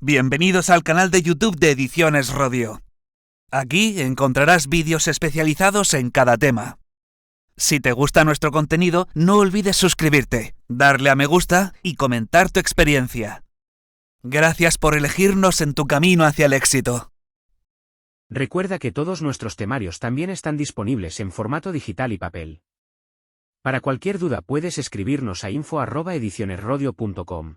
Bienvenidos al canal de YouTube de Ediciones Rodio. Aquí encontrarás vídeos especializados en cada tema. Si te gusta nuestro contenido, no olvides suscribirte, darle a me gusta y comentar tu experiencia. Gracias por elegirnos en tu camino hacia el éxito. Recuerda que todos nuestros temarios también están disponibles en formato digital y papel. Para cualquier duda puedes escribirnos a info@edicionesrodio.com.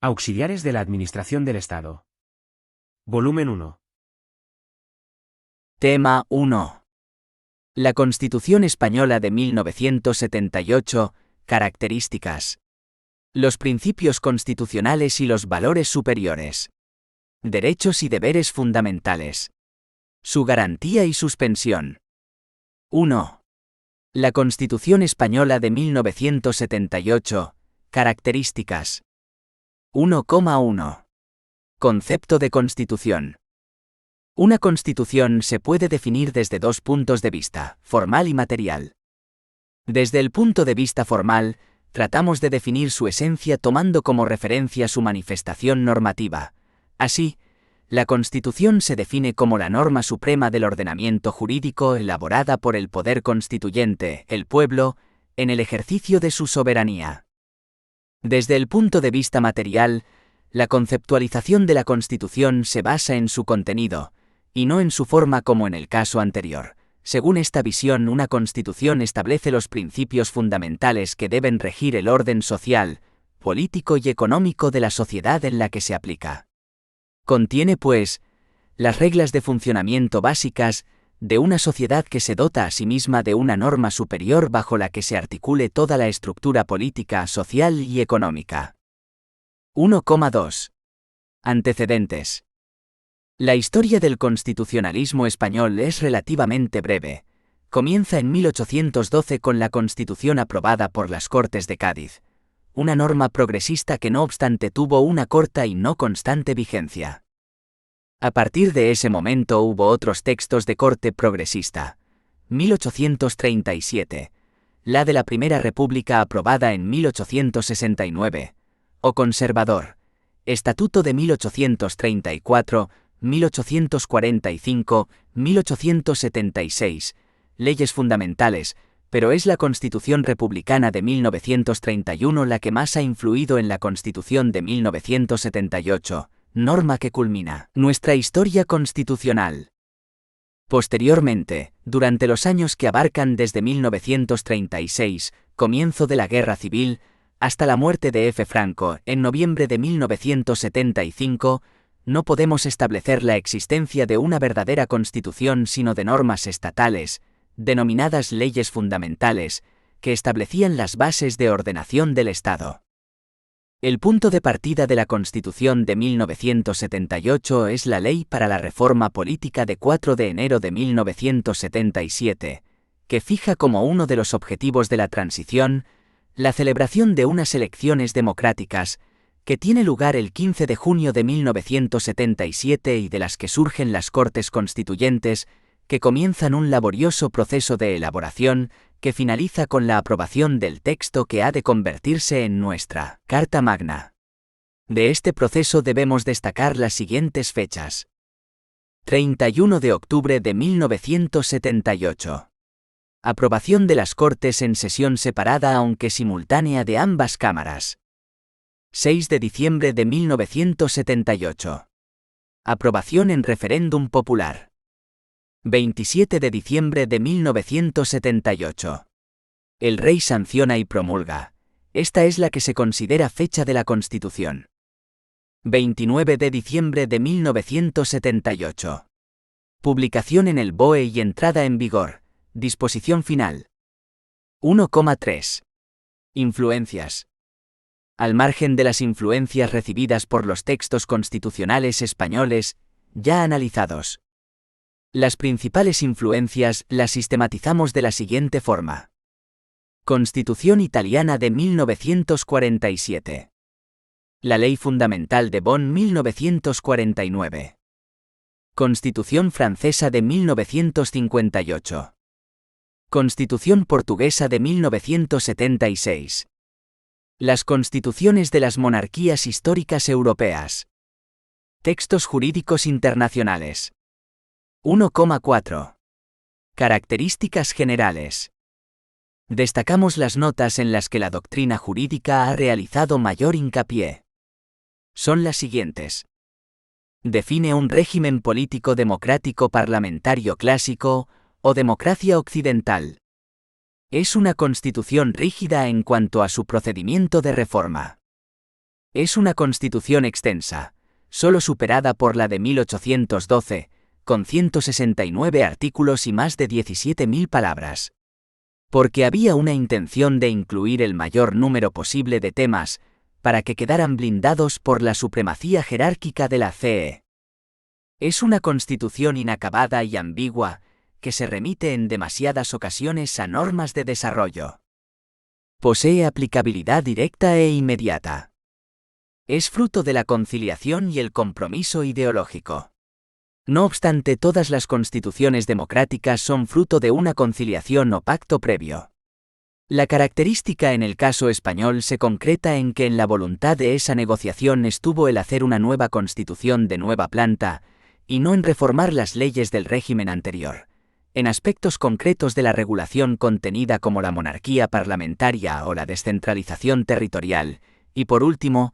Auxiliares de la Administración del Estado. Volumen 1. Tema 1. La Constitución Española de 1978, características. Los principios constitucionales y los valores superiores. Derechos y deberes fundamentales. Su garantía y suspensión. 1. La Constitución Española de 1978, características. 1,1. Concepto de Constitución. Una Constitución se puede definir desde dos puntos de vista, formal y material. Desde el punto de vista formal, tratamos de definir su esencia tomando como referencia su manifestación normativa. Así, la Constitución se define como la norma suprema del ordenamiento jurídico elaborada por el poder constituyente, el pueblo, en el ejercicio de su soberanía. Desde el punto de vista material, la conceptualización de la Constitución se basa en su contenido, y no en su forma como en el caso anterior. Según esta visión, una Constitución establece los principios fundamentales que deben regir el orden social, político y económico de la sociedad en la que se aplica. Contiene, pues, las reglas de funcionamiento básicas de una sociedad que se dota a sí misma de una norma superior bajo la que se articule toda la estructura política, social y económica. 1,2. Antecedentes. La historia del constitucionalismo español es relativamente breve. Comienza en 1812 con la Constitución aprobada por las Cortes de Cádiz, una norma progresista que no obstante tuvo una corta y no constante vigencia. A partir de ese momento hubo otros textos de corte progresista. 1837, la de la Primera República aprobada en 1869, o conservador, Estatuto de 1834, 1845, 1876, leyes fundamentales, pero es la Constitución Republicana de 1931 la que más ha influido en la Constitución de 1978, norma que culmina nuestra historia constitucional. Posteriormente, durante los años que abarcan desde 1936, comienzo de la Guerra Civil, hasta la muerte de F. Franco, en noviembre de 1975, no podemos establecer la existencia de una verdadera Constitución sino de normas estatales, denominadas leyes fundamentales, que establecían las bases de ordenación del Estado. El punto de partida de la Constitución de 1978 es la Ley para la Reforma Política de 4 de enero de 1977, que fija como uno de los objetivos de la transición la celebración de unas elecciones democráticas, que tiene lugar el 15 de junio de 1977 y de las que surgen las Cortes Constituyentes, que comienzan un laborioso proceso de elaboración que finaliza con la aprobación del texto que ha de convertirse en nuestra Carta Magna. De este proceso debemos destacar las siguientes fechas. 31 de octubre de 1978. Aprobación de las Cortes en sesión separada aunque simultánea de ambas cámaras. 6 de diciembre de 1978. Aprobación en referéndum popular. 27 de diciembre de 1978. El Rey sanciona y promulga. Esta es la que se considera fecha de la Constitución. 29 de diciembre de 1978. Publicación en el BOE y entrada en vigor. Disposición final. 1,3. Influencias. Al margen de las influencias recibidas por los textos constitucionales españoles, ya analizados. Las principales influencias las sistematizamos de la siguiente forma. Constitución italiana de 1947. La Ley Fundamental de Bonn 1949. Constitución francesa de 1958. Constitución portuguesa de 1976. Las constituciones de las monarquías históricas europeas. Textos jurídicos internacionales. 1,4. Características generales. Destacamos las notas en las que la doctrina jurídica ha realizado mayor hincapié. Son las siguientes. Define un régimen político democrático parlamentario clásico, o democracia occidental. Es una constitución rígida en cuanto a su procedimiento de reforma. Es una constitución extensa, solo superada por la de 1812, con 169 artículos y más de 17.000 palabras. Porque había una intención de incluir el mayor número posible de temas, para que quedaran blindados por la supremacía jerárquica de la CE. Es una constitución inacabada y ambigua, que se remite en demasiadas ocasiones a normas de desarrollo. Posee aplicabilidad directa e inmediata. Es fruto de la conciliación y el compromiso ideológico. No obstante, todas las constituciones democráticas son fruto de una conciliación o pacto previo. La característica en el caso español se concreta en que en la voluntad de esa negociación estuvo el hacer una nueva constitución de nueva planta, y no en reformar las leyes del régimen anterior, en aspectos concretos de la regulación contenida como la monarquía parlamentaria o la descentralización territorial, y por último,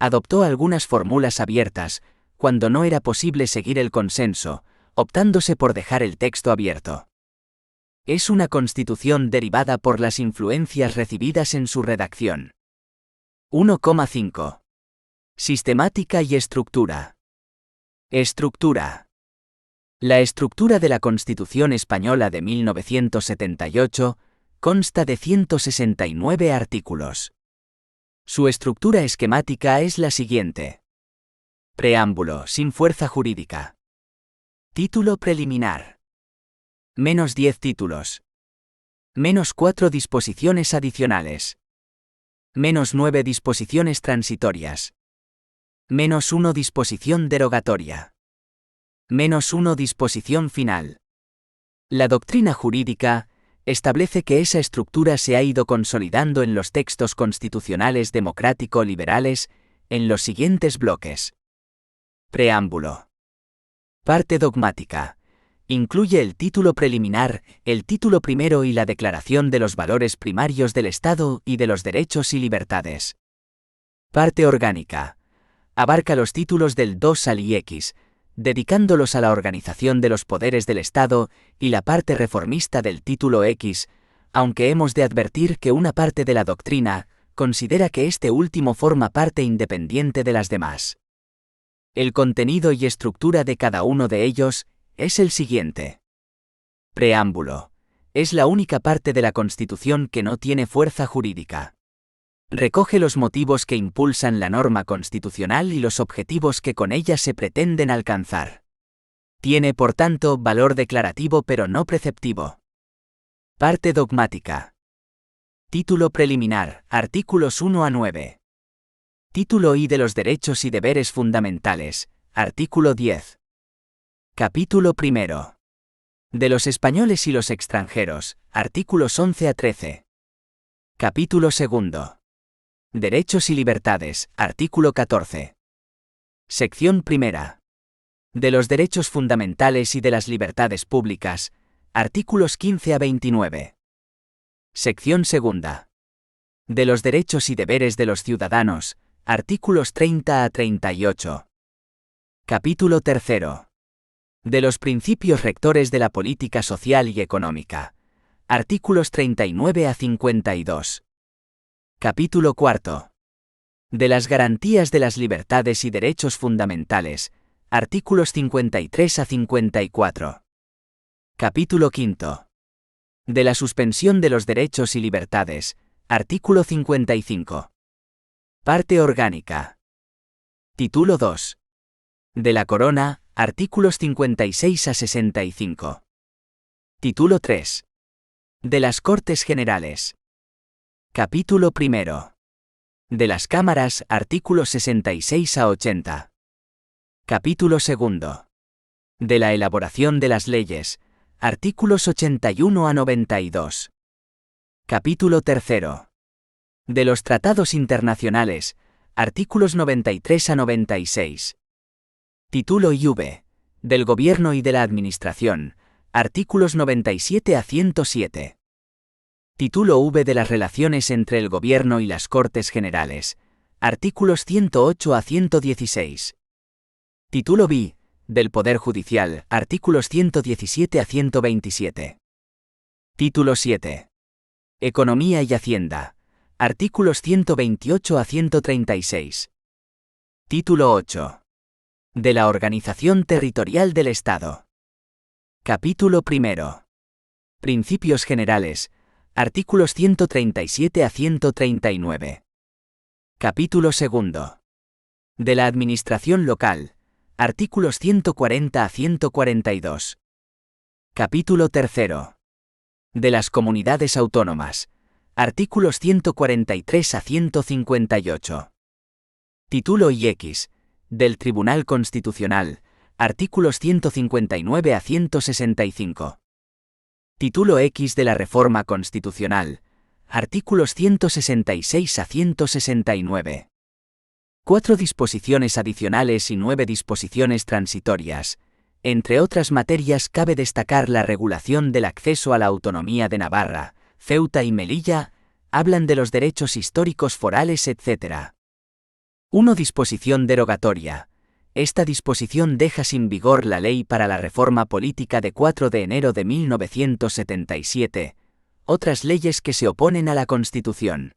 adoptó algunas fórmulas abiertas, cuando no era posible seguir el consenso, optándose por dejar el texto abierto. Es una constitución derivada por las influencias recibidas en su redacción. 1,5. Sistemática y estructura. Estructura. La estructura de la Constitución Española de 1978 consta de 169 artículos. Su estructura esquemática es la siguiente. Preámbulo, sin fuerza jurídica. Título preliminar. Menos 10 títulos. Menos 4 disposiciones adicionales. Menos 9 disposiciones transitorias. Menos 1 disposición derogatoria. Menos 1 disposición final. La doctrina jurídica establece que esa estructura se ha ido consolidando en los textos constitucionales democrático-liberales en los siguientes bloques. Preámbulo. Parte dogmática. Incluye el título preliminar, el título primero y la declaración de los valores primarios del Estado y de los derechos y libertades. Parte orgánica. Abarca los títulos del 2 al IX, dedicándolos a la organización de los poderes del Estado, y la parte reformista del título X, aunque hemos de advertir que una parte de la doctrina considera que este último forma parte independiente de las demás. El contenido y estructura de cada uno de ellos es el siguiente. Preámbulo. Es la única parte de la Constitución que no tiene fuerza jurídica. Recoge los motivos que impulsan la norma constitucional y los objetivos que con ella se pretenden alcanzar. Tiene, por tanto, valor declarativo pero no preceptivo. Parte dogmática. Título preliminar, artículos 1 a 9. Título I de los derechos y deberes fundamentales, artículo 10. Capítulo primero. De los españoles y los extranjeros, artículos 11 a 13. Capítulo segundo. Derechos y libertades, artículo 14. Sección primera. De los derechos fundamentales y de las libertades públicas, artículos 15 a 29. Sección segunda. De los derechos y deberes de los ciudadanos, artículos 30 a 38. Capítulo tercero. De los principios rectores de la política social y económica, artículos 39 a 52. Capítulo cuarto. De las garantías de las libertades y derechos fundamentales, artículos 53 a 54. Capítulo quinto. De la suspensión de los derechos y libertades, artículo 55. Parte orgánica. Título 2. De la Corona, artículos 56 a 65. Título 3. De las Cortes Generales. Capítulo primero. De las Cámaras, artículos 66 a 80. Capítulo segundo. De la elaboración de las leyes, artículos 81 a 92. Capítulo tercero. De los tratados internacionales, artículos 93 a 96. Título IV. Del Gobierno y de la Administración. Artículos 97 a 107. Título V de las relaciones entre el Gobierno y las Cortes Generales. Artículos 108 a 116. Título B. Del Poder Judicial. Artículos 117 a 127. Título 7. Economía y Hacienda. Artículos 128 a 136. Título 8. De la Organización Territorial del Estado. Capítulo primero. Principios generales. Artículos 137 a 139. Capítulo segundo. De la Administración Local. Artículos 140 a 142. Capítulo tercero. De las Comunidades Autónomas. Artículos 143 a 158. Título X. Del Tribunal Constitucional. Artículos 159 a 165. Título X de la Reforma Constitucional. Artículos 166 a 169. 4 disposiciones adicionales y 9 disposiciones transitorias. Entre otras materias cabe destacar la regulación del acceso a la autonomía de Navarra, Ceuta y Melilla, hablan de los derechos históricos forales, etc. 1. Disposición derogatoria. Esta disposición deja sin vigor la Ley para la Reforma Política de 4 de enero de 1977, otras leyes que se oponen a la Constitución.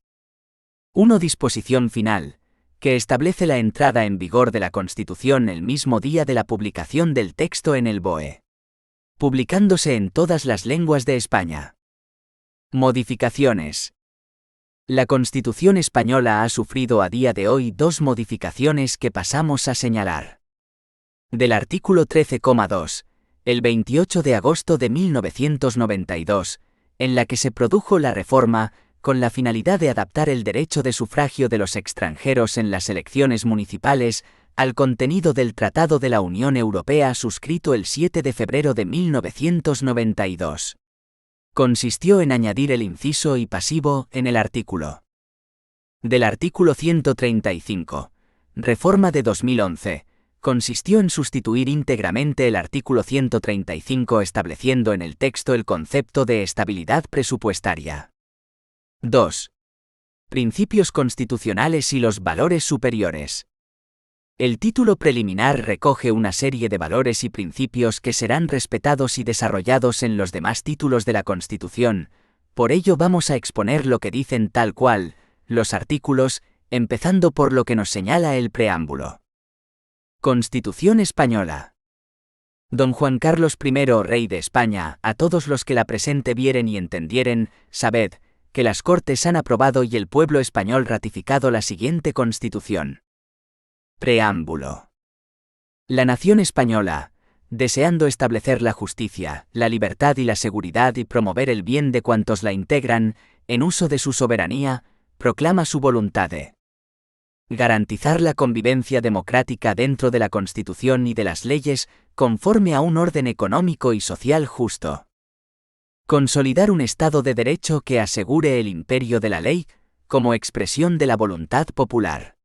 1. Disposición final, que establece la entrada en vigor de la Constitución el mismo día de la publicación del texto en el BOE, publicándose en todas las lenguas de España. Modificaciones. La Constitución española ha sufrido a día de hoy 2 modificaciones que pasamos a señalar. Del artículo 13,2, el 28 de agosto de 1992, en la que se produjo la reforma, con la finalidad de adaptar el derecho de sufragio de los extranjeros en las elecciones municipales al contenido del Tratado de la Unión Europea suscrito el 7 de febrero de 1992. Consistió en añadir el inciso y pasivo en el artículo. Del artículo 135, reforma de 2011, consistió en sustituir íntegramente el artículo 135 estableciendo en el texto el concepto de estabilidad presupuestaria. 2. Principios constitucionales y los valores superiores. El título preliminar recoge una serie de valores y principios que serán respetados y desarrollados en los demás títulos de la Constitución, por ello vamos a exponer lo que dicen tal cual, los artículos, empezando por lo que nos señala el preámbulo. Constitución Española. Don Juan Carlos I, Rey de España, a todos los que la presente vieren y entendieren, sabed, que las Cortes han aprobado y el pueblo español ratificado la siguiente Constitución. Preámbulo. La nación española, deseando establecer la justicia, la libertad y la seguridad y promover el bien de cuantos la integran, en uso de su soberanía, proclama su voluntad de garantizar la convivencia democrática dentro de la Constitución y de las leyes, conforme a un orden económico y social justo. Consolidar un Estado de Derecho que asegure el imperio de la ley, como expresión de la voluntad popular.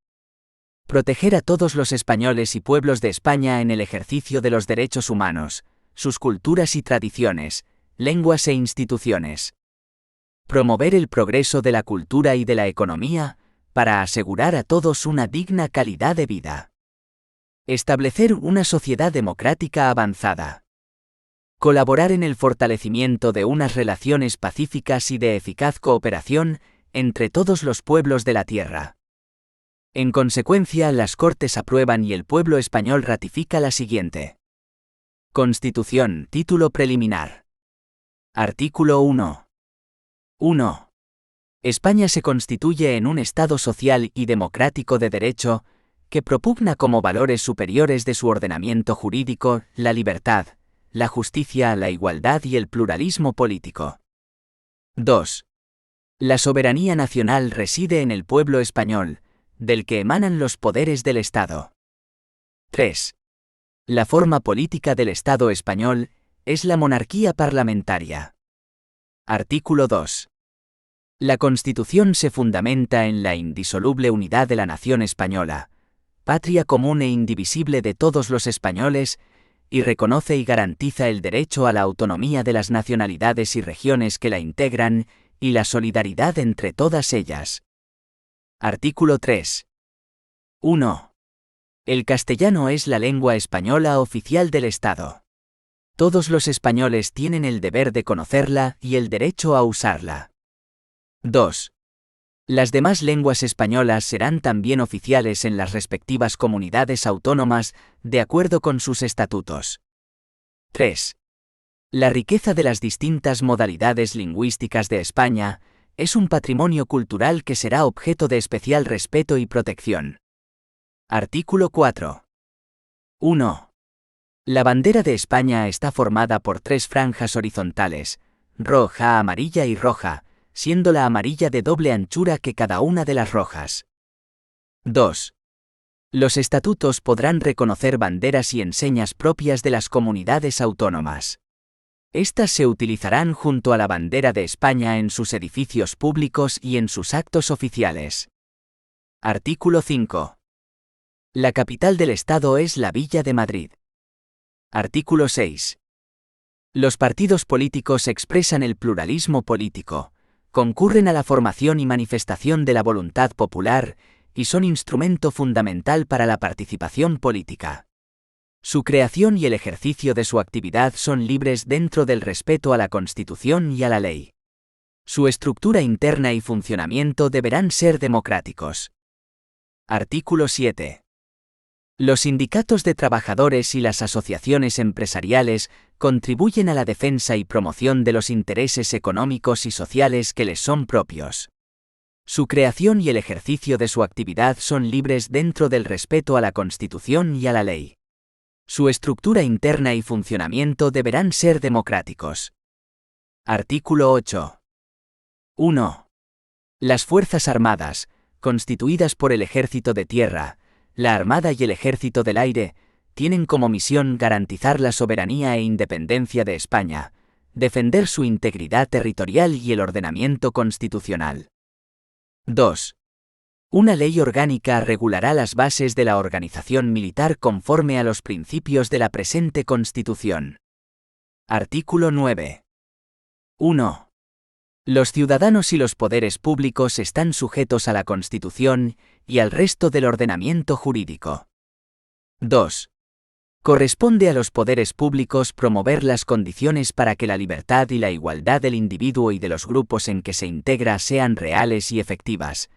Proteger a todos los españoles y pueblos de España en el ejercicio de los derechos humanos, sus culturas y tradiciones, lenguas e instituciones. Promover el progreso de la cultura y de la economía, para asegurar a todos una digna calidad de vida. Establecer una sociedad democrática avanzada. Colaborar en el fortalecimiento de unas relaciones pacíficas y de eficaz cooperación entre todos los pueblos de la tierra. En consecuencia, las Cortes aprueban y el pueblo español ratifica la siguiente. Constitución, título preliminar. Artículo 1. 1. España se constituye en un Estado social y democrático de derecho, que propugna como valores superiores de su ordenamiento jurídico la libertad, la justicia, la igualdad y el pluralismo político. 2. La soberanía nacional reside en el pueblo español, del que emanan los poderes del Estado. 3. La forma política del Estado español es la monarquía parlamentaria. Artículo 2. La Constitución se fundamenta en la indisoluble unidad de la nación española, patria común e indivisible de todos los españoles, y reconoce y garantiza el derecho a la autonomía de las nacionalidades y regiones que la integran, y la solidaridad entre todas ellas. Artículo 3. 1. El castellano es la lengua española oficial del Estado. Todos los españoles tienen el deber de conocerla y el derecho a usarla. 2. Las demás lenguas españolas serán también oficiales en las respectivas comunidades autónomas, de acuerdo con sus estatutos. 3. La riqueza de las distintas modalidades lingüísticas de España es un patrimonio cultural que será objeto de especial respeto y protección. Artículo 4. 1. La bandera de España está formada por 3 franjas horizontales, roja, amarilla y roja, siendo la amarilla de doble anchura que cada una de las rojas. 2. Los estatutos podrán reconocer banderas y enseñas propias de las comunidades autónomas. Estas se utilizarán junto a la bandera de España en sus edificios públicos y en sus actos oficiales. Artículo 5. La capital del Estado es la Villa de Madrid. Artículo 6. Los partidos políticos expresan el pluralismo político, concurren a la formación y manifestación de la voluntad popular, y son instrumento fundamental para la participación política. Su creación y el ejercicio de su actividad son libres dentro del respeto a la Constitución y a la ley. Su estructura interna y funcionamiento deberán ser democráticos. Artículo 7. Los sindicatos de trabajadores y las asociaciones empresariales contribuyen a la defensa y promoción de los intereses económicos y sociales que les son propios. Su creación y el ejercicio de su actividad son libres dentro del respeto a la Constitución y a la ley. Su estructura interna y funcionamiento deberán ser democráticos. Artículo 8. 1. Las Fuerzas Armadas, constituidas por el Ejército de Tierra, la Armada y el Ejército del Aire, tienen como misión garantizar la soberanía e independencia de España, defender su integridad territorial y el ordenamiento constitucional. 2. Una ley orgánica regulará las bases de la organización militar conforme a los principios de la presente Constitución. Artículo 9. 1. Los ciudadanos y los poderes públicos están sujetos a la Constitución y al resto del ordenamiento jurídico. 2. Corresponde a los poderes públicos promover las condiciones para que la libertad y la igualdad del individuo y de los grupos en que se integra sean reales y efectivas,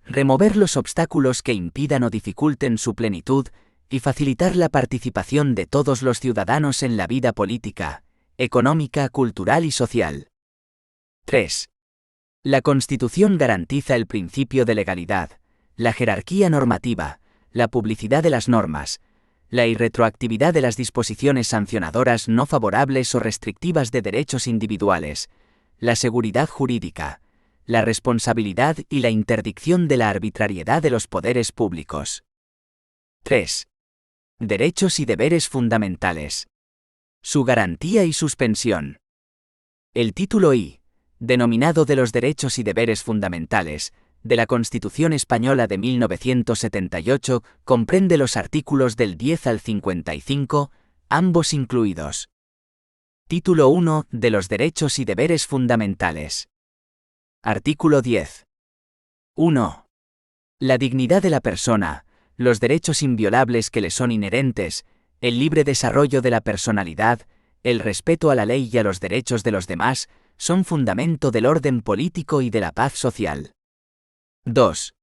remover los obstáculos que impidan o dificulten su plenitud y facilitar la participación de todos los ciudadanos en la vida política, económica, cultural y social. 3. La Constitución garantiza el principio de legalidad, la jerarquía normativa, la publicidad de las normas, la irretroactividad de las disposiciones sancionadoras no favorables o restrictivas de derechos individuales, la seguridad jurídica, la responsabilidad y la interdicción de la arbitrariedad de los poderes públicos. 3. Derechos y deberes fundamentales. Su garantía y suspensión. El título I, denominado de los derechos y deberes fundamentales, de la Constitución Española de 1978, comprende los artículos del 10 al 55, ambos incluidos. Título 1, de los derechos y deberes fundamentales. Artículo 10. 1. La dignidad de la persona, los derechos inviolables que le son inherentes, el libre desarrollo de la personalidad, el respeto a la ley y a los derechos de los demás, son fundamento del orden político y de la paz social. 2.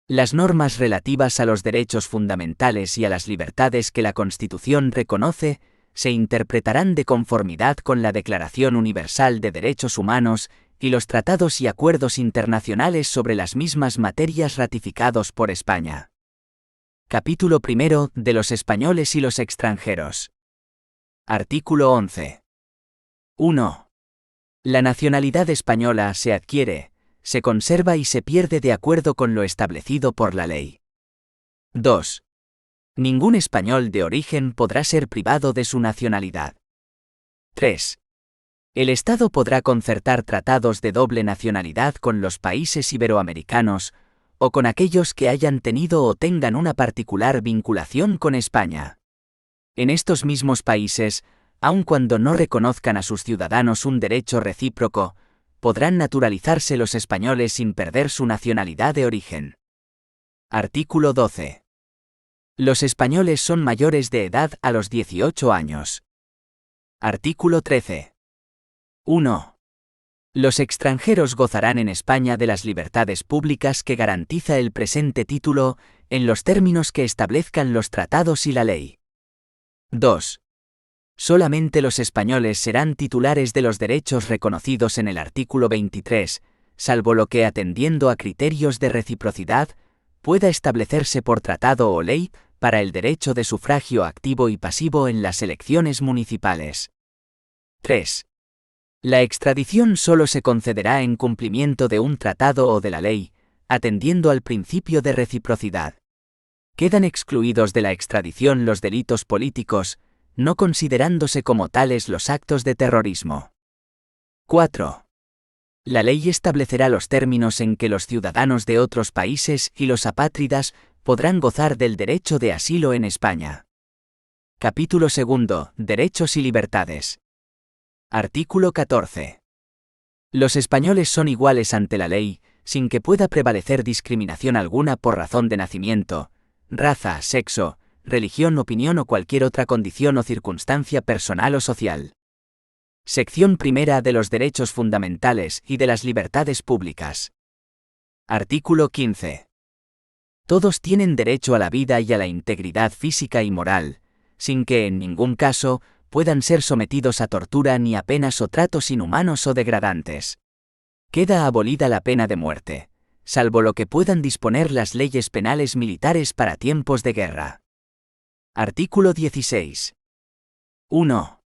Las normas relativas a los derechos fundamentales y a las libertades que la Constitución reconoce, se interpretarán de conformidad con la Declaración Universal de Derechos Humanos y los tratados y acuerdos internacionales sobre las mismas materias ratificados por España. Capítulo 1 de los españoles y los extranjeros. Artículo 11. 1. La nacionalidad española se adquiere, se conserva y se pierde de acuerdo con lo establecido por la ley. 2. Ningún español de origen podrá ser privado de su nacionalidad. 3. El Estado podrá concertar tratados de doble nacionalidad con los países iberoamericanos, o con aquellos que hayan tenido o tengan una particular vinculación con España. En estos mismos países, aun cuando no reconozcan a sus ciudadanos un derecho recíproco, podrán naturalizarse los españoles sin perder su nacionalidad de origen. Artículo 12. Los españoles son mayores de edad a los 18 años. Artículo 13. 1. Los extranjeros gozarán en España de las libertades públicas que garantiza el presente título, en los términos que establezcan los tratados y la ley. 2. Solamente los españoles serán titulares de los derechos reconocidos en el artículo 23, salvo lo que, atendiendo a criterios de reciprocidad, pueda establecerse por tratado o ley para el derecho de sufragio activo y pasivo en las elecciones municipales. 3. La extradición solo se concederá en cumplimiento de un tratado o de la ley, atendiendo al principio de reciprocidad. Quedan excluidos de la extradición los delitos políticos, no considerándose como tales los actos de terrorismo. 4. La ley establecerá los términos en que los ciudadanos de otros países y los apátridas podrán gozar del derecho de asilo en España. Capítulo 2. Derechos y libertades. Artículo 14. Los españoles son iguales ante la ley, sin que pueda prevalecer discriminación alguna por razón de nacimiento, raza, sexo, religión, opinión o cualquier otra condición o circunstancia personal o social. Sección primera de los derechos fundamentales y de las libertades públicas. Artículo 15. Todos tienen derecho a la vida y a la integridad física y moral, sin que en ningún caso puedan ser sometidos a tortura ni a penas o tratos inhumanos o degradantes. Queda abolida la pena de muerte, salvo lo que puedan disponer las leyes penales militares para tiempos de guerra. Artículo 16. 1.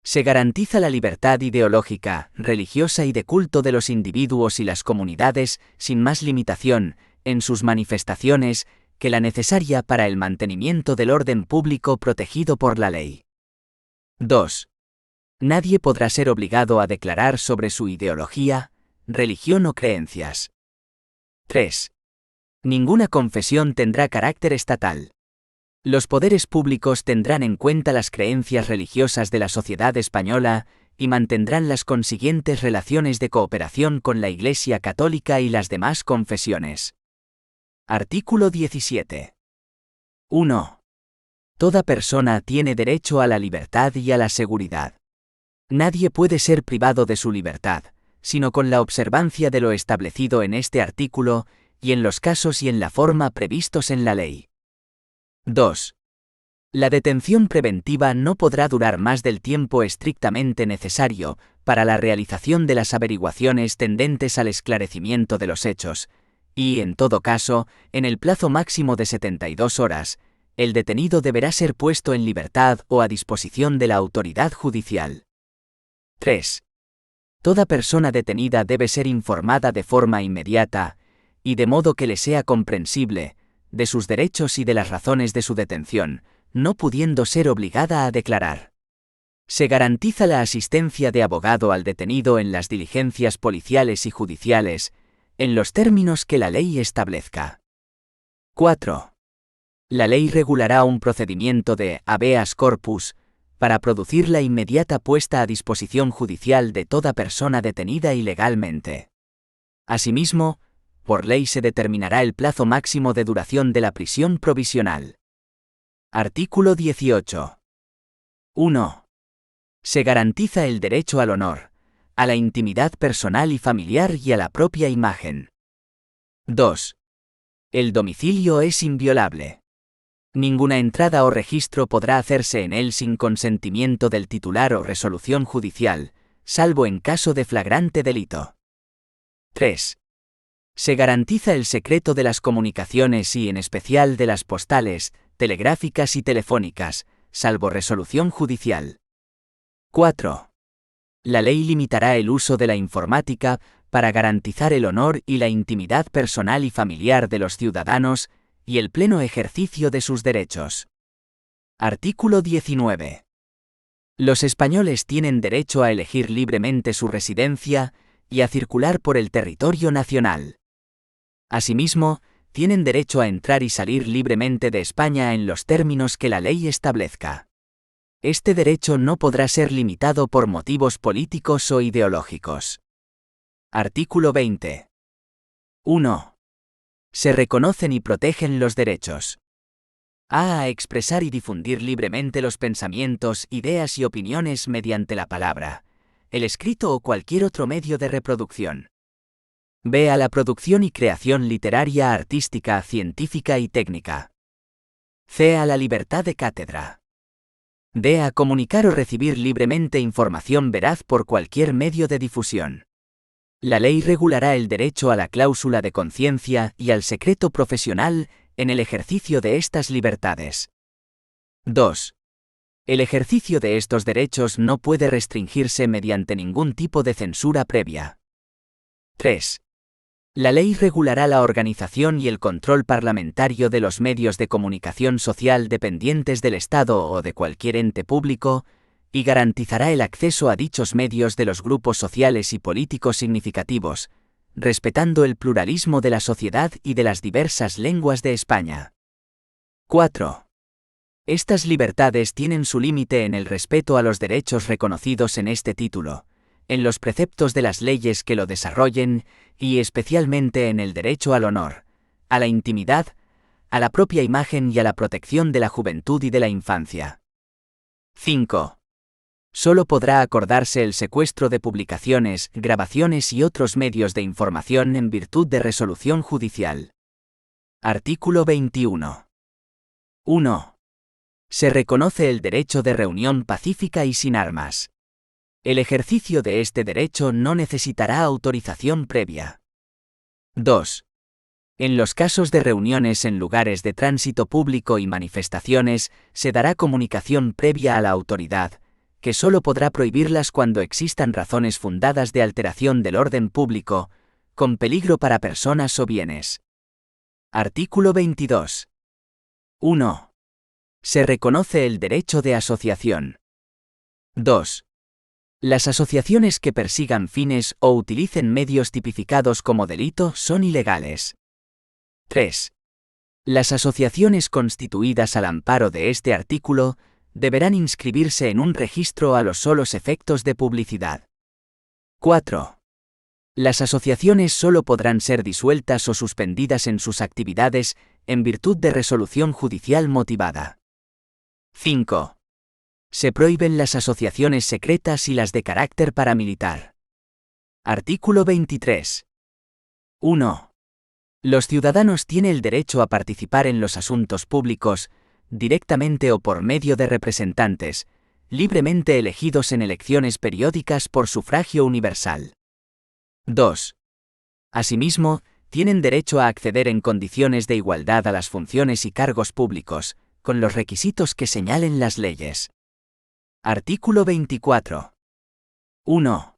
Se garantiza la libertad ideológica, religiosa y de culto de los individuos y las comunidades, sin más limitación, en sus manifestaciones, que la necesaria para el mantenimiento del orden público protegido por la ley. 2. Nadie podrá ser obligado a declarar sobre su ideología, religión o creencias. 3. Ninguna confesión tendrá carácter estatal. Los poderes públicos tendrán en cuenta las creencias religiosas de la sociedad española y mantendrán las consiguientes relaciones de cooperación con la Iglesia Católica y las demás confesiones. Artículo 17. 1. Toda persona tiene derecho a la libertad y a la seguridad. Nadie puede ser privado de su libertad, sino con la observancia de lo establecido en este artículo, y en los casos y en la forma previstos en la ley. 2. La detención preventiva no podrá durar más del tiempo estrictamente necesario para la realización de las averiguaciones tendentes al esclarecimiento de los hechos, y, en todo caso, en el plazo máximo de 72 horas, el detenido deberá ser puesto en libertad o a disposición de la autoridad judicial. 3. Toda persona detenida debe ser informada de forma inmediata, y de modo que le sea comprensible, de sus derechos y de las razones de su detención, no pudiendo ser obligada a declarar. Se garantiza la asistencia de abogado al detenido en las diligencias policiales y judiciales, en los términos que la ley establezca. 4. La ley regulará un procedimiento de habeas corpus para producir la inmediata puesta a disposición judicial de toda persona detenida ilegalmente. Asimismo, por ley se determinará el plazo máximo de duración de la prisión provisional. Artículo 18. 1. Se garantiza el derecho al honor, a la intimidad personal y familiar y a la propia imagen. 2. El domicilio es inviolable. Ninguna entrada o registro podrá hacerse en él sin consentimiento del titular o resolución judicial, salvo en caso de flagrante delito. 3. Se garantiza el secreto de las comunicaciones y en especial de las postales, telegráficas y telefónicas, salvo resolución judicial. 4. La ley limitará el uso de la informática para garantizar el honor y la intimidad personal y familiar de los ciudadanos y el pleno ejercicio de sus derechos. Artículo 19. Los españoles tienen derecho a elegir libremente su residencia y a circular por el territorio nacional. Asimismo, tienen derecho a entrar y salir libremente de España en los términos que la ley establezca. Este derecho no podrá ser limitado por motivos políticos o ideológicos. Artículo 20. 1. Se reconocen y protegen los derechos a expresar y difundir libremente los pensamientos, ideas y opiniones mediante la palabra, el escrito o cualquier otro medio de reproducción. B. A la producción y creación literaria, artística, científica y técnica. C. A la libertad de cátedra. D. A comunicar o recibir libremente información veraz por cualquier medio de difusión. La ley regulará el derecho a la cláusula de conciencia y al secreto profesional en el ejercicio de estas libertades. 2. El ejercicio de estos derechos no puede restringirse mediante ningún tipo de censura previa. 3. La ley regulará la organización y el control parlamentario de los medios de comunicación social dependientes del Estado o de cualquier ente público, y garantizará el acceso a dichos medios de los grupos sociales y políticos significativos, respetando el pluralismo de la sociedad y de las diversas lenguas de España. 4. Estas libertades tienen su límite en el respeto a los derechos reconocidos en este título, en los preceptos de las leyes que lo desarrollen y especialmente en el derecho al honor, a la intimidad, a la propia imagen y a la protección de la juventud y de la infancia. 5. Solo podrá acordarse el secuestro de publicaciones, grabaciones y otros medios de información en virtud de resolución judicial. Artículo 21. 1. Se reconoce el derecho de reunión pacífica y sin armas. El ejercicio de este derecho no necesitará autorización previa. 2. En los casos de reuniones en lugares de tránsito público y manifestaciones, se dará comunicación previa a la autoridad, que solo podrá prohibirlas cuando existan razones fundadas de alteración del orden público, con peligro para personas o bienes. Artículo 22. 1. Se reconoce el derecho de asociación. 2. Las asociaciones que persigan fines o utilicen medios tipificados como delito son ilegales. 3. Las asociaciones constituidas al amparo de este artículo deberán inscribirse en un registro a los solos efectos de publicidad. 4. Las asociaciones solo podrán ser disueltas o suspendidas en sus actividades en virtud de resolución judicial motivada. 5. Se prohíben las asociaciones secretas y las de carácter paramilitar. Artículo 23. 1. Los ciudadanos tienen el derecho a participar en los asuntos públicos, directamente o por medio de representantes, libremente elegidos en elecciones periódicas por sufragio universal. 2. Asimismo, tienen derecho a acceder en condiciones de igualdad a las funciones y cargos públicos, con los requisitos que señalen las leyes. Artículo 24. 1.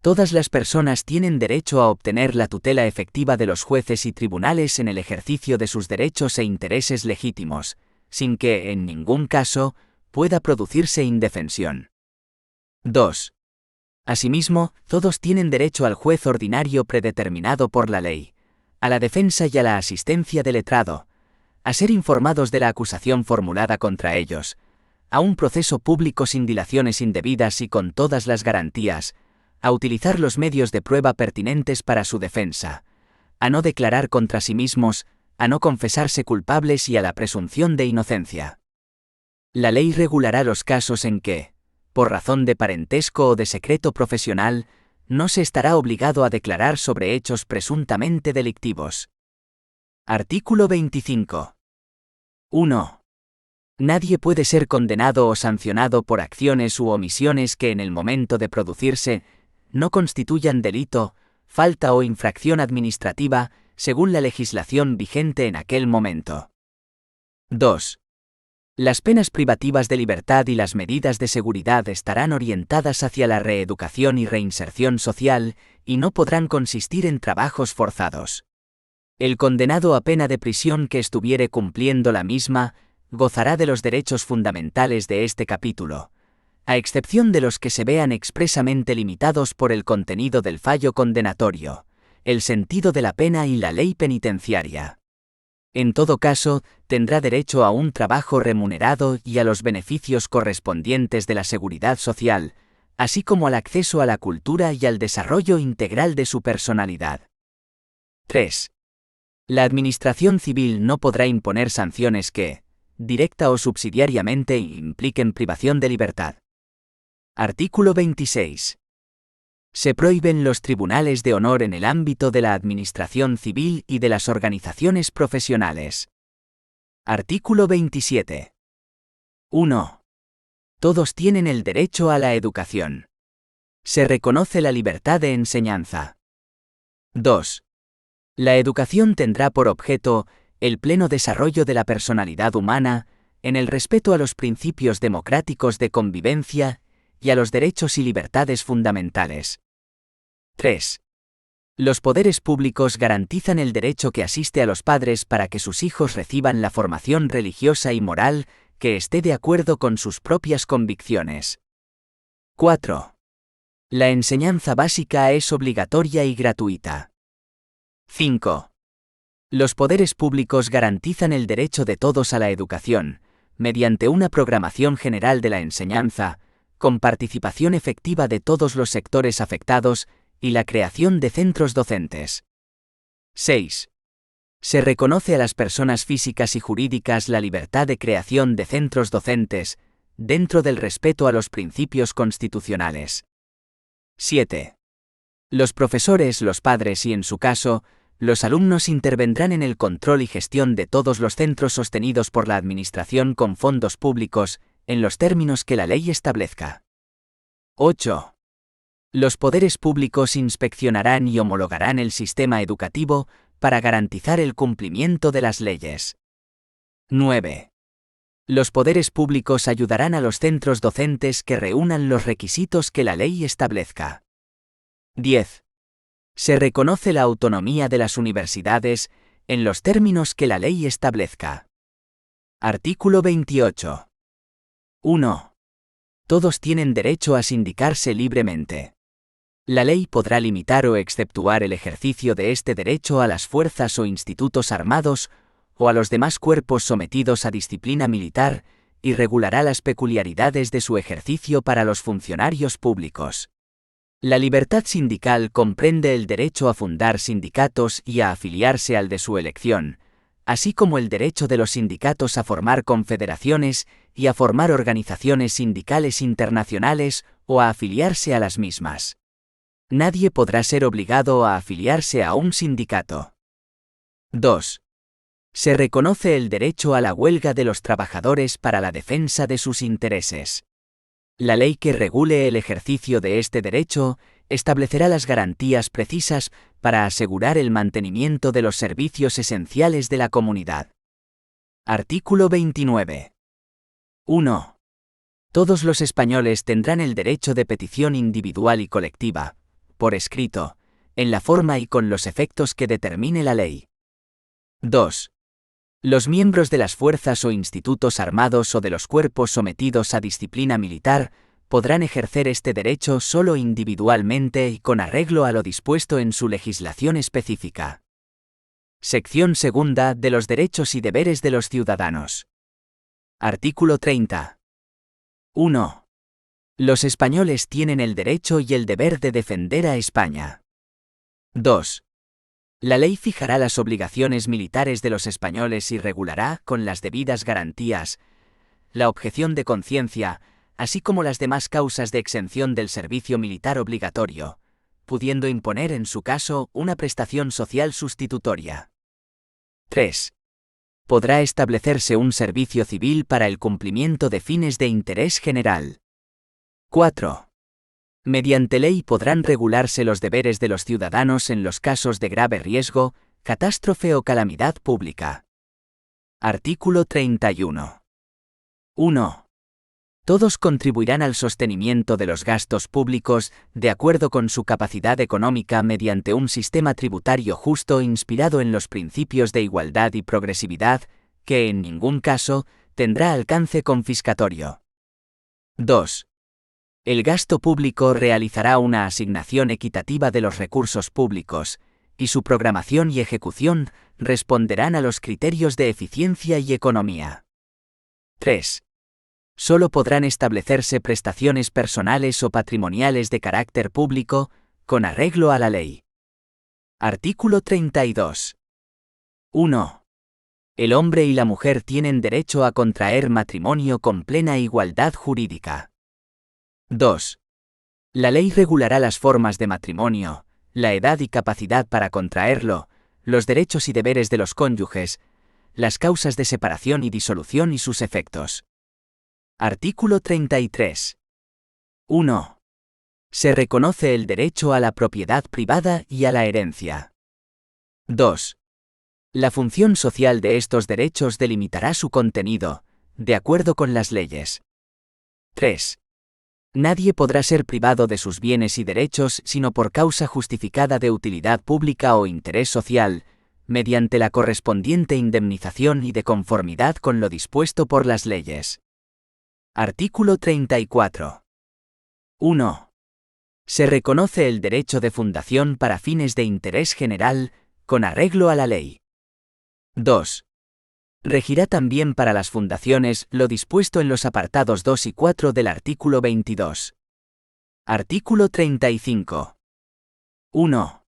Todas las personas tienen derecho a obtener la tutela efectiva de los jueces y tribunales en el ejercicio de sus derechos e intereses legítimos, sin que, en ningún caso, pueda producirse indefensión. 2. Asimismo, todos tienen derecho al juez ordinario predeterminado por la ley, a la defensa y a la asistencia del letrado, a ser informados de la acusación formulada contra ellos, a un proceso público sin dilaciones indebidas y con todas las garantías, a utilizar los medios de prueba pertinentes para su defensa, a no declarar contra sí mismos, a no confesarse culpables y a la presunción de inocencia. La ley regulará los casos en que, por razón de parentesco o de secreto profesional, no se estará obligado a declarar sobre hechos presuntamente delictivos. Artículo 25. 1. Nadie puede ser condenado o sancionado por acciones u omisiones que en el momento de producirse no constituyan delito, falta o infracción administrativa, según la legislación vigente en aquel momento. 2. Las penas privativas de libertad y las medidas de seguridad estarán orientadas hacia la reeducación y reinserción social y no podrán consistir en trabajos forzados. El condenado a pena de prisión que estuviere cumpliendo la misma gozará de los derechos fundamentales de este capítulo, a excepción de los que se vean expresamente limitados por el contenido del fallo condenatorio, el sentido de la pena y la ley penitenciaria. En todo caso, tendrá derecho a un trabajo remunerado y a los beneficios correspondientes de la seguridad social, así como al acceso a la cultura y al desarrollo integral de su personalidad. 3. La Administración civil no podrá imponer sanciones que, directa o subsidiariamente, impliquen privación de libertad. Artículo 26. Se prohíben los tribunales de honor en el ámbito de la administración civil y de las organizaciones profesionales. Artículo 27. 1. Todos tienen el derecho a la educación. Se reconoce la libertad de enseñanza. 2. La educación tendrá por objeto el pleno desarrollo de la personalidad humana, en el respeto a los principios democráticos de convivencia y a los derechos y libertades fundamentales. 3. Los poderes públicos garantizan el derecho que asiste a los padres para que sus hijos reciban la formación religiosa y moral que esté de acuerdo con sus propias convicciones. 4. La enseñanza básica es obligatoria y gratuita. 5. Los poderes públicos garantizan el derecho de todos a la educación, mediante una programación general de la enseñanza, con participación efectiva de todos los sectores afectados y la creación de centros docentes. 6. Se reconoce a las personas físicas y jurídicas la libertad de creación de centros docentes, dentro del respeto a los principios constitucionales. 7. Los profesores, los padres y, en su caso, los alumnos intervendrán en el control y gestión de todos los centros sostenidos por la Administración con fondos públicos, en los términos que la ley establezca. 8. Los poderes públicos inspeccionarán y homologarán el sistema educativo para garantizar el cumplimiento de las leyes. 9. Los poderes públicos ayudarán a los centros docentes que reúnan los requisitos que la ley establezca. 10. Se reconoce la autonomía de las universidades en los términos que la ley establezca. Artículo 28. 1. Todos tienen derecho a sindicarse libremente. La ley podrá limitar o exceptuar el ejercicio de este derecho a las fuerzas o institutos armados o a los demás cuerpos sometidos a disciplina militar y regulará las peculiaridades de su ejercicio para los funcionarios públicos. La libertad sindical comprende el derecho a fundar sindicatos y a afiliarse al de su elección, así como el derecho de los sindicatos a formar confederaciones y a formar organizaciones sindicales internacionales o a afiliarse a las mismas. Nadie podrá ser obligado a afiliarse a un sindicato. 2. Se reconoce el derecho a la huelga de los trabajadores para la defensa de sus intereses. La ley que regule el ejercicio de este derecho establecerá las garantías precisas para asegurar el mantenimiento de los servicios esenciales de la comunidad. Artículo 29. 1. Todos los españoles tendrán el derecho de petición individual y colectiva, por escrito, en la forma y con los efectos que determine la ley. 2. Los miembros de las fuerzas o institutos armados o de los cuerpos sometidos a disciplina militar podrán ejercer este derecho solo individualmente y con arreglo a lo dispuesto en su legislación específica. Sección segunda de los derechos y deberes de los ciudadanos. Artículo 30. 1. Los españoles tienen el derecho y el deber de defender a España. 2. La ley fijará las obligaciones militares de los españoles y regulará, con las debidas garantías, la objeción de conciencia, así como las demás causas de exención del servicio militar obligatorio, pudiendo imponer en su caso una prestación social sustitutoria. 3. Podrá establecerse un servicio civil para el cumplimiento de fines de interés general. 4. Mediante ley podrán regularse los deberes de los ciudadanos en los casos de grave riesgo, catástrofe o calamidad pública. Artículo 31. 1. Todos contribuirán al sostenimiento de los gastos públicos de acuerdo con su capacidad económica mediante un sistema tributario justo inspirado en los principios de igualdad y progresividad, que en ningún caso tendrá alcance confiscatorio. 2. El gasto público realizará una asignación equitativa de los recursos públicos, y su programación y ejecución responderán a los criterios de eficiencia y economía. 3. Solo podrán establecerse prestaciones personales o patrimoniales de carácter público, con arreglo a la ley. Artículo 32. 1. El hombre y la mujer tienen derecho a contraer matrimonio con plena igualdad jurídica. 2. La ley regulará las formas de matrimonio, la edad y capacidad para contraerlo, los derechos y deberes de los cónyuges, las causas de separación y disolución y sus efectos. Artículo 33. 1. Se reconoce el derecho a la propiedad privada y a la herencia. 2. La función social de estos derechos delimitará su contenido, de acuerdo con las leyes. 3. Nadie podrá ser privado de sus bienes y derechos sino por causa justificada de utilidad pública o interés social, mediante la correspondiente indemnización y de conformidad con lo dispuesto por las leyes. Artículo 34. 1. Se reconoce el derecho de fundación para fines de interés general, con arreglo a la ley. 2. Regirá también para las fundaciones lo dispuesto en los apartados 2 y 4 del artículo 22. Artículo 35. 1.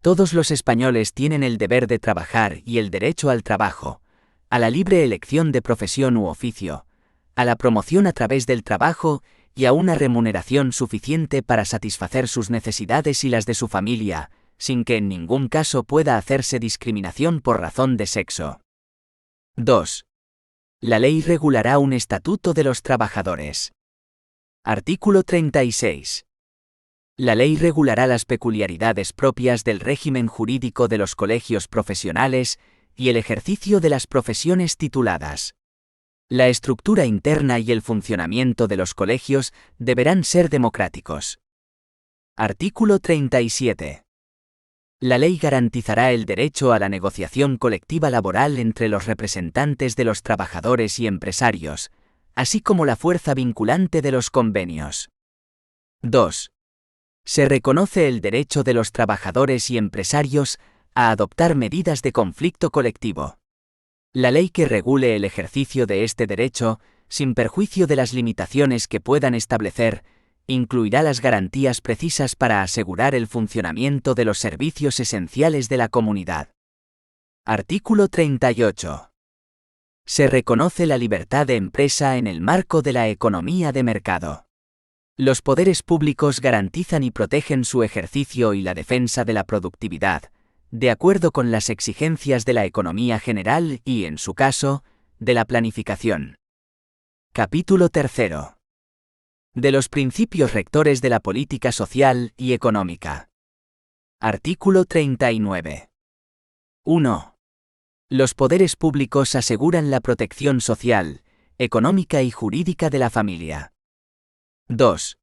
Todos los españoles tienen el deber de trabajar y el derecho al trabajo, a la libre elección de profesión u oficio, a la promoción a través del trabajo y a una remuneración suficiente para satisfacer sus necesidades y las de su familia, sin que en ningún caso pueda hacerse discriminación por razón de sexo. 2. La ley regulará un estatuto de los trabajadores. Artículo 36. La ley regulará las peculiaridades propias del régimen jurídico de los colegios profesionales y el ejercicio de las profesiones tituladas. La estructura interna y el funcionamiento de los colegios deberán ser democráticos. Artículo 37. La ley garantizará el derecho a la negociación colectiva laboral entre los representantes de los trabajadores y empresarios, así como la fuerza vinculante de los convenios. 2. Se reconoce el derecho de los trabajadores y empresarios a adoptar medidas de conflicto colectivo. La ley que regule el ejercicio de este derecho, sin perjuicio de las limitaciones que puedan establecer, incluirá las garantías precisas para asegurar el funcionamiento de los servicios esenciales de la comunidad. Artículo 38. Se reconoce la libertad de empresa en el marco de la economía de mercado. Los poderes públicos garantizan y protegen su ejercicio y la defensa de la productividad, de acuerdo con las exigencias de la economía general y, en su caso, de la planificación. Capítulo 3. De los principios rectores de la política social y económica. Artículo 39. 1. Los poderes públicos aseguran la protección social, económica y jurídica de la familia. 2.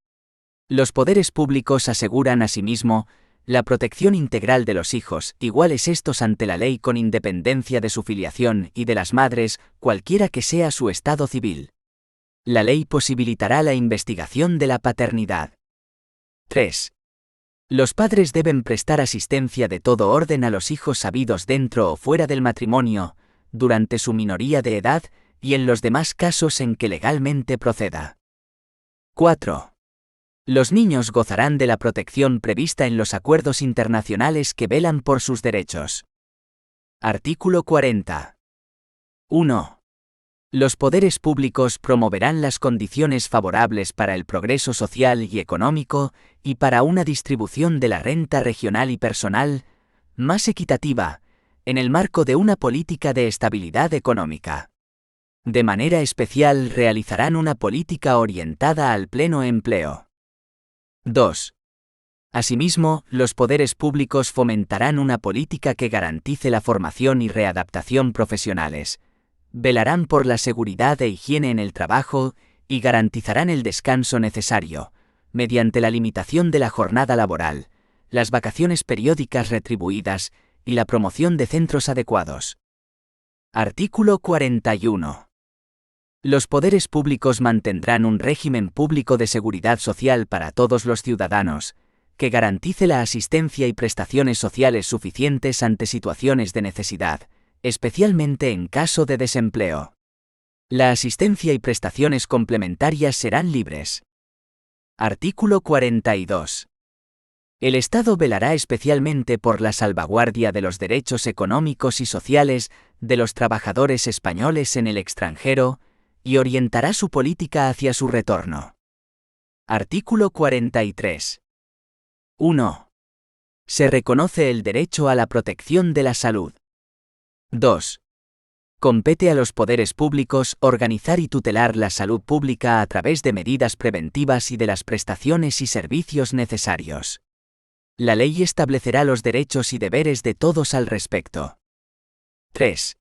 Los poderes públicos aseguran asimismo la protección integral de los hijos, iguales estos ante la ley con independencia de su filiación y de las madres, cualquiera que sea su estado civil. La ley posibilitará la investigación de la paternidad. 3. Los padres deben prestar asistencia de todo orden a los hijos habidos dentro o fuera del matrimonio, durante su minoría de edad y en los demás casos en que legalmente proceda. 4. Los niños gozarán de la protección prevista en los acuerdos internacionales que velan por sus derechos. Artículo 40. 1. Los poderes públicos promoverán las condiciones favorables para el progreso social y económico y para una distribución de la renta regional y personal más equitativa, en el marco de una política de estabilidad económica. De manera especial realizarán una política orientada al pleno empleo. 2. Asimismo, los poderes públicos fomentarán una política que garantice la formación y readaptación profesionales, velarán por la seguridad e higiene en el trabajo y garantizarán el descanso necesario, mediante la limitación de la jornada laboral, las vacaciones periódicas retribuidas y la promoción de centros adecuados. Artículo 41. Los poderes públicos mantendrán un régimen público de seguridad social para todos los ciudadanos, que garantice la asistencia y prestaciones sociales suficientes ante situaciones de necesidad, especialmente en caso de desempleo. La asistencia y prestaciones complementarias serán libres. Artículo 42. El Estado velará especialmente por la salvaguardia de los derechos económicos y sociales de los trabajadores españoles en el extranjero y orientará su política hacia su retorno. Artículo 43. 1. Se reconoce el derecho a la protección de la salud. 2. Compete a los poderes públicos organizar y tutelar la salud pública a través de medidas preventivas y de las prestaciones y servicios necesarios. La ley establecerá los derechos y deberes de todos al respecto. 3.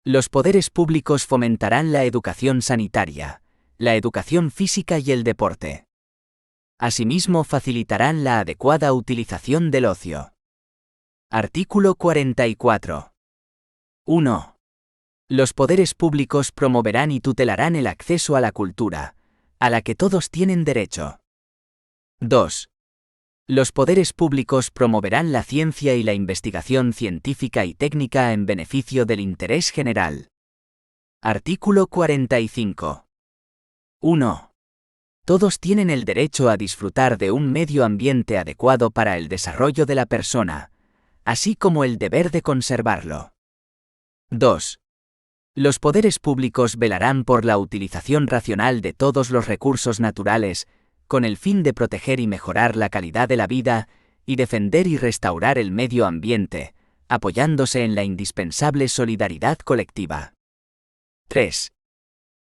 Los poderes públicos fomentarán la educación sanitaria, la educación física y el deporte. Asimismo, facilitarán la adecuada utilización del ocio. Artículo 44. 1. Los poderes públicos promoverán y tutelarán el acceso a la cultura, a la que todos tienen derecho. 2. Los poderes públicos promoverán la ciencia y la investigación científica y técnica en beneficio del interés general. Artículo 45. 1. Todos tienen el derecho a disfrutar de un medio ambiente adecuado para el desarrollo de la persona, así como el deber de conservarlo. 2. Los poderes públicos velarán por la utilización racional de todos los recursos naturales, con el fin de proteger y mejorar la calidad de la vida, y defender y restaurar el medio ambiente, apoyándose en la indispensable solidaridad colectiva. 3.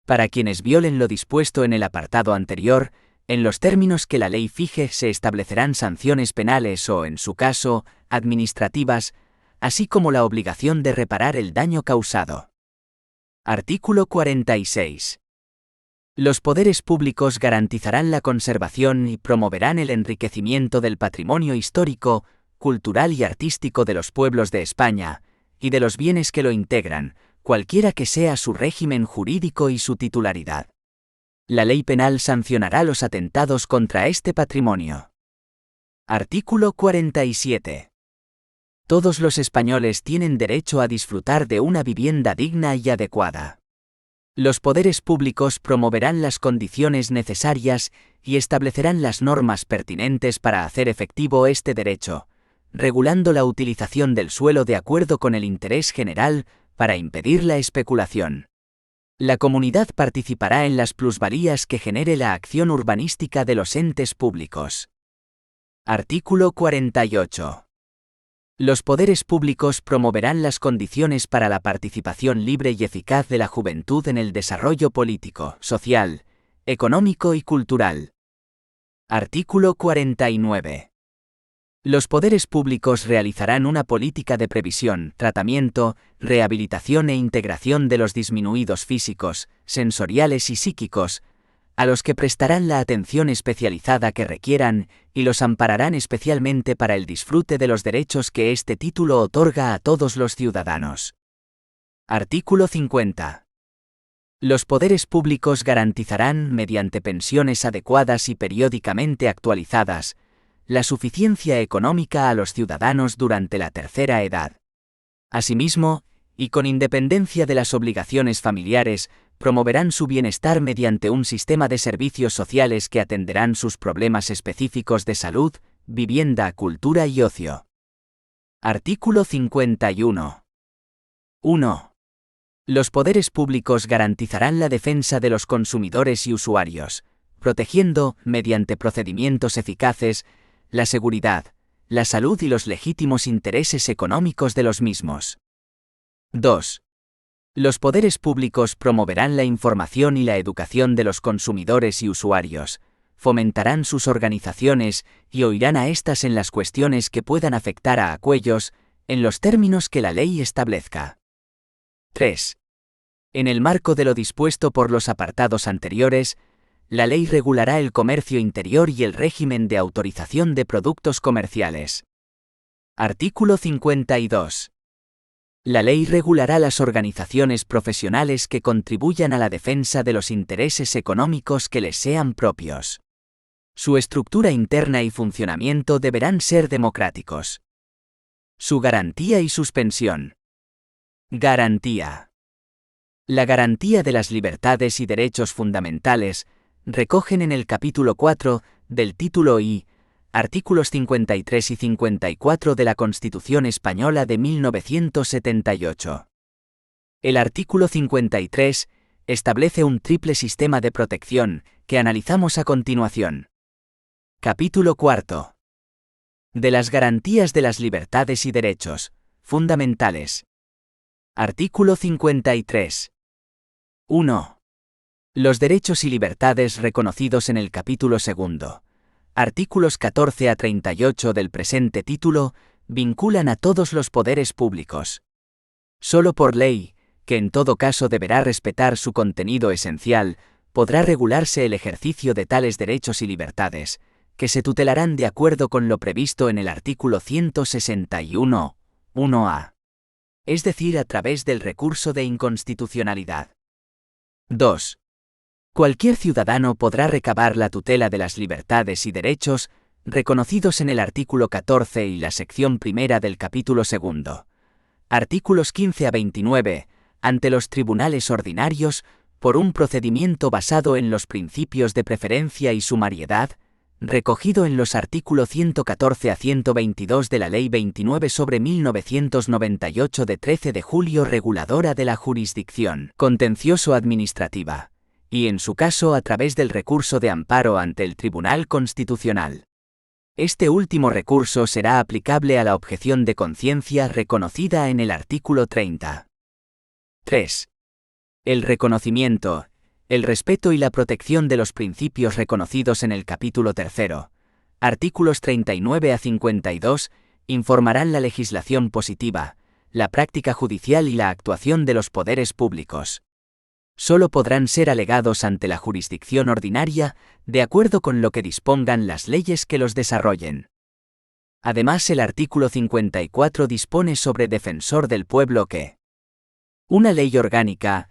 Para quienes violen lo dispuesto en el apartado anterior, en los términos que la ley fije se establecerán sanciones penales o, en su caso, administrativas, así como la obligación de reparar el daño causado. Artículo 46. Los poderes públicos garantizarán la conservación y promoverán el enriquecimiento del patrimonio histórico, cultural y artístico de los pueblos de España, y de los bienes que lo integran, cualquiera que sea su régimen jurídico y su titularidad. La ley penal sancionará los atentados contra este patrimonio. Artículo 47. Todos los españoles tienen derecho a disfrutar de una vivienda digna y adecuada. Los poderes públicos promoverán las condiciones necesarias y establecerán las normas pertinentes para hacer efectivo este derecho, regulando la utilización del suelo de acuerdo con el interés general para impedir la especulación. La comunidad participará en las plusvalías que genere la acción urbanística de los entes públicos. Artículo 48. Los poderes públicos promoverán las condiciones para la participación libre y eficaz de la juventud en el desarrollo político, social, económico y cultural. Artículo 49. Los poderes públicos realizarán una política de previsión, tratamiento, rehabilitación e integración de los disminuidos físicos, sensoriales y psíquicos, a los que prestarán la atención especializada que requieran y los ampararán especialmente para el disfrute de los derechos que este título otorga a todos los ciudadanos. Artículo 50. Los poderes públicos garantizarán, mediante pensiones adecuadas y periódicamente actualizadas, la suficiencia económica a los ciudadanos durante la tercera edad. Asimismo, y con independencia de las obligaciones familiares, promoverán su bienestar mediante un sistema de servicios sociales que atenderán sus problemas específicos de salud, vivienda, cultura y ocio. Artículo 51. 1. Los poderes públicos garantizarán la defensa de los consumidores y usuarios, protegiendo, mediante procedimientos eficaces, la seguridad, la salud y los legítimos intereses económicos de los mismos. 2. Los poderes públicos promoverán la información y la educación de los consumidores y usuarios, fomentarán sus organizaciones y oirán a éstas en las cuestiones que puedan afectar a aquellos, en los términos que la ley establezca. 3. En el marco de lo dispuesto por los apartados anteriores, la ley regulará el comercio interior y el régimen de autorización de productos comerciales. Artículo 52. La ley regulará las organizaciones profesionales que contribuyan a la defensa de los intereses económicos que les sean propios. Su estructura interna y funcionamiento deberán ser democráticos. Su garantía y suspensión. Garantía. La garantía de las libertades y derechos fundamentales recogen en el capítulo 4 del título I, artículos 53 y 54 de la Constitución Española de 1978. El artículo 53 establece un triple sistema de protección que analizamos a continuación. Capítulo 4. De las garantías de las libertades y derechos fundamentales. Artículo 53. 1. Los derechos y libertades reconocidos en el capítulo 2, artículos 14 a 38 del presente título, vinculan a todos los poderes públicos. Solo por ley, que en todo caso deberá respetar su contenido esencial, podrá regularse el ejercicio de tales derechos y libertades, que se tutelarán de acuerdo con lo previsto en el artículo 161, 1a. Es decir, a través del recurso de inconstitucionalidad. 2. Cualquier ciudadano podrá recabar la tutela de las libertades y derechos reconocidos en el artículo 14 y la sección primera del capítulo 2, artículos 15 a 29, ante los tribunales ordinarios, por un procedimiento basado en los principios de preferencia y sumariedad, recogido en los artículos 114 a 122 de la Ley 29/1998 de 13 de julio reguladora de la jurisdicción contencioso-administrativa, y en su caso a través del recurso de amparo ante el Tribunal Constitucional. Este último recurso será aplicable a la objeción de conciencia reconocida en el artículo 30. 3. El reconocimiento, el respeto y la protección de los principios reconocidos en el capítulo 3, artículos 39 a 52, informarán la legislación positiva, la práctica judicial y la actuación de los poderes públicos. Solo podrán ser alegados ante la jurisdicción ordinaria, de acuerdo con lo que dispongan las leyes que los desarrollen. Además, el artículo 54 dispone sobre defensor del pueblo que una ley orgánica,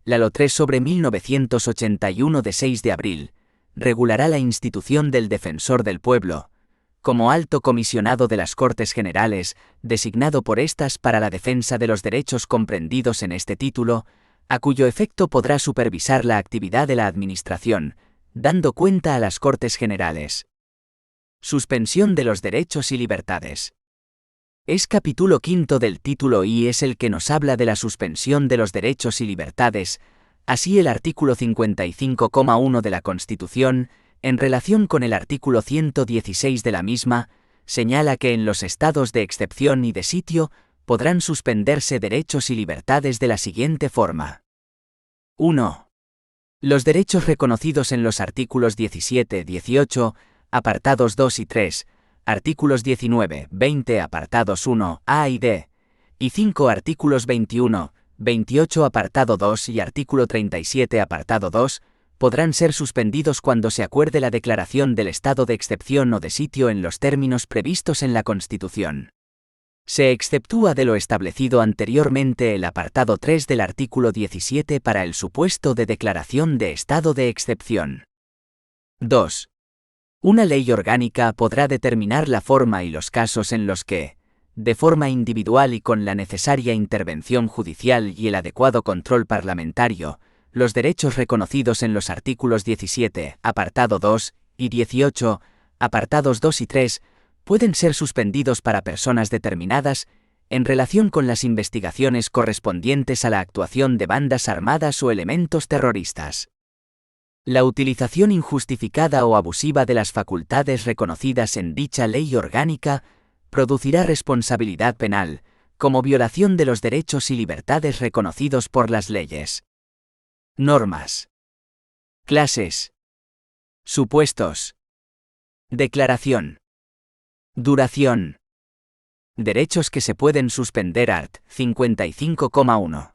la Lo 3/1981 de 6 de abril, regulará la institución del Defensor del Pueblo, como alto comisionado de las Cortes Generales, designado por estas para la defensa de los derechos comprendidos en este título, a cuyo efecto podrá supervisar la actividad de la Administración, dando cuenta a las Cortes Generales. Suspensión de los derechos y libertades. Es capítulo 5 del título I es el que nos habla de la suspensión de los derechos y libertades, así el artículo 55,1 de la Constitución, en relación con el artículo 116 de la misma, señala que en los estados de excepción y de sitio podrán suspenderse derechos y libertades de la siguiente forma. 1. Los derechos reconocidos en los artículos 17, 18, apartados 2 y 3, artículos 19, 20 apartados 1, A y D, y 5 artículos 21, 28 apartado 2 y artículo 37 apartado 2, podrán ser suspendidos cuando se acuerde la declaración del estado de excepción o de sitio en los términos previstos en la Constitución. Se exceptúa de lo establecido anteriormente el apartado 3 del artículo 17 para el supuesto de declaración de estado de excepción. 2. Una ley orgánica podrá determinar la forma y los casos en los que, de forma individual y con la necesaria intervención judicial y el adecuado control parlamentario, los derechos reconocidos en los artículos 17, apartado 2, y 18, apartados 2 y 3, pueden ser suspendidos para personas determinadas en relación con las investigaciones correspondientes a la actuación de bandas armadas o elementos terroristas. La utilización injustificada o abusiva de las facultades reconocidas en dicha ley orgánica producirá responsabilidad penal, como violación de los derechos y libertades reconocidos por las leyes. Normas. Clases. Supuestos. Declaración. Duración. Derechos que se pueden suspender art. 55,1.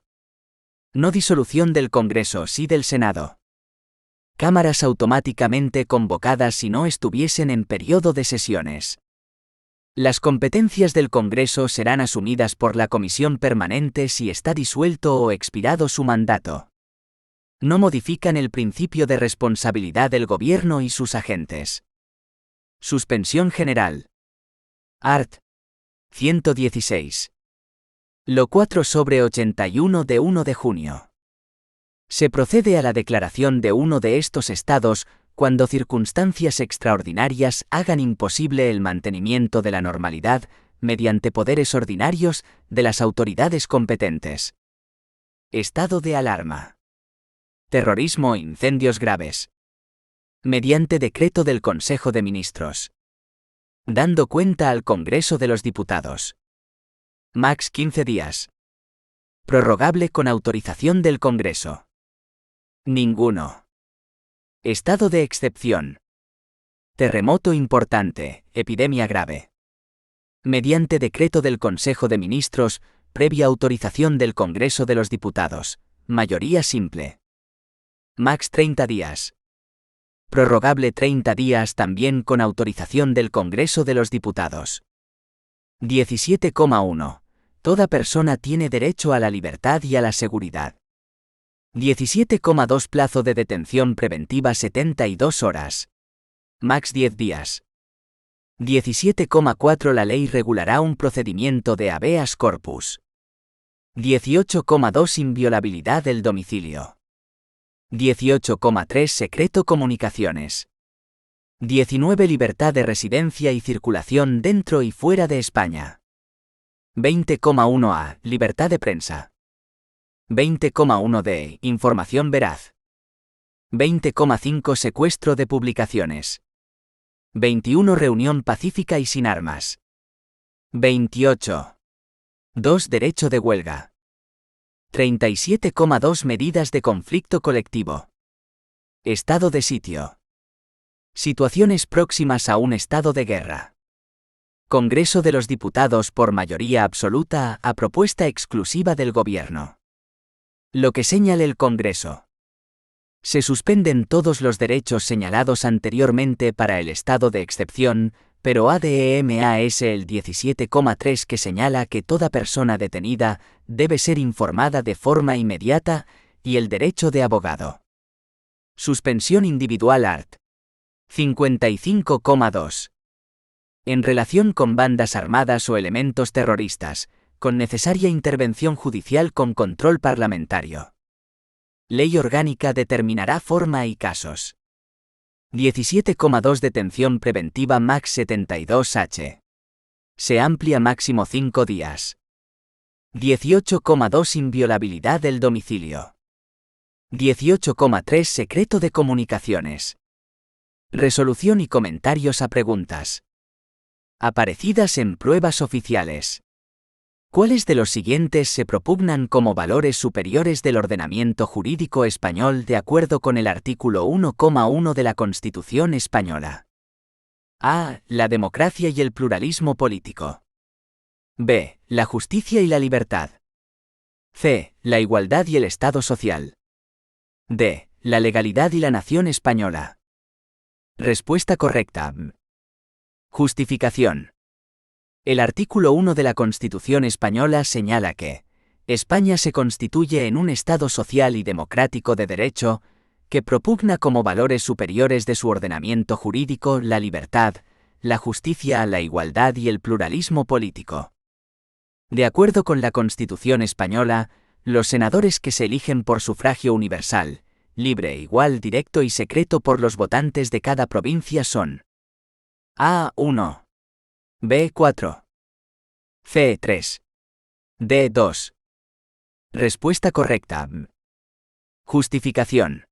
No disolución del Congreso sí del Senado. Cámaras automáticamente convocadas si no estuviesen en periodo de sesiones. Las competencias del Congreso serán asumidas por la Comisión Permanente si está disuelto o expirado su mandato. No modifican el principio de responsabilidad del Gobierno y sus agentes. Suspensión general. Art. 116. Lo 4/81 de 1 de junio. Se procede a la declaración de uno de estos estados cuando circunstancias extraordinarias hagan imposible el mantenimiento de la normalidad mediante poderes ordinarios de las autoridades competentes. Estado de alarma. Terrorismo e incendios graves. Mediante decreto del Consejo de Ministros. Dando cuenta al Congreso de los Diputados. Max 15 días. Prorrogable con autorización del Congreso. Ninguno. Estado de excepción. Terremoto importante, epidemia grave. Mediante decreto del Consejo de Ministros, previa autorización del Congreso de los Diputados. Mayoría simple. Max 30 días. Prorrogable 30 días también con autorización del Congreso de los Diputados. 17,1. Toda persona tiene derecho a la libertad y a la seguridad. 17,2. Plazo de detención preventiva 72 horas. Max 10 días. 17,4. La ley regulará un procedimiento de habeas corpus. 18,2. Inviolabilidad del domicilio. 18,3. Secreto comunicaciones. 19. Libertad de residencia y circulación dentro y fuera de España. 20,1 a. Libertad de prensa. 20,1 d. Información veraz. 20,5. Secuestro de publicaciones. 21. Reunión pacífica y sin armas. 28. 2. Derecho de huelga. 37,2. Medidas de conflicto colectivo. Estado de sitio. Situaciones próximas a un estado de guerra. Congreso de los Diputados por mayoría absoluta a propuesta exclusiva del Gobierno. Lo que señale el Congreso. Se suspenden todos los derechos señalados anteriormente para el estado de excepción, pero ADEMAS el 17,3 que señala que toda persona detenida debe ser informada de forma inmediata y el derecho de abogado. Suspensión individual art. 55,2. En relación con bandas armadas o elementos terroristas, con necesaria intervención judicial con control parlamentario. Ley orgánica determinará forma y casos. 17,2. Detención preventiva max 72h. Se amplia máximo 5 días. 18,2. Inviolabilidad del domicilio. 18,3. Secreto de comunicaciones. Resolución y comentarios a preguntas. Aparecidas en pruebas oficiales. ¿Cuáles de los siguientes se propugnan como valores superiores del ordenamiento jurídico español de acuerdo con el artículo 1,1 de la Constitución española? A. La democracia y el pluralismo político. B. La justicia y la libertad. C. La igualdad y el Estado social. D. La legalidad y la nación española. Respuesta correcta. Justificación. El artículo 1 de la Constitución española señala que España se constituye en un Estado social y democrático de derecho, que propugna como valores superiores de su ordenamiento jurídico la libertad, la justicia, la igualdad y el pluralismo político. De acuerdo con la Constitución española, los senadores que se eligen por sufragio universal, libre, igual, directo y secreto por los votantes de cada provincia son A1. B4. C3. D2. Respuesta correcta. Justificación.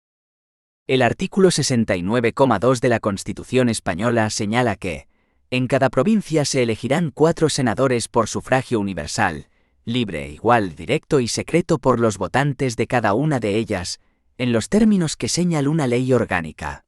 El artículo 69,2 de la Constitución española señala que, en cada provincia se elegirán 4 senadores por sufragio universal, libre, igual, directo y secreto por los votantes de cada una de ellas, en los términos que señala una ley orgánica.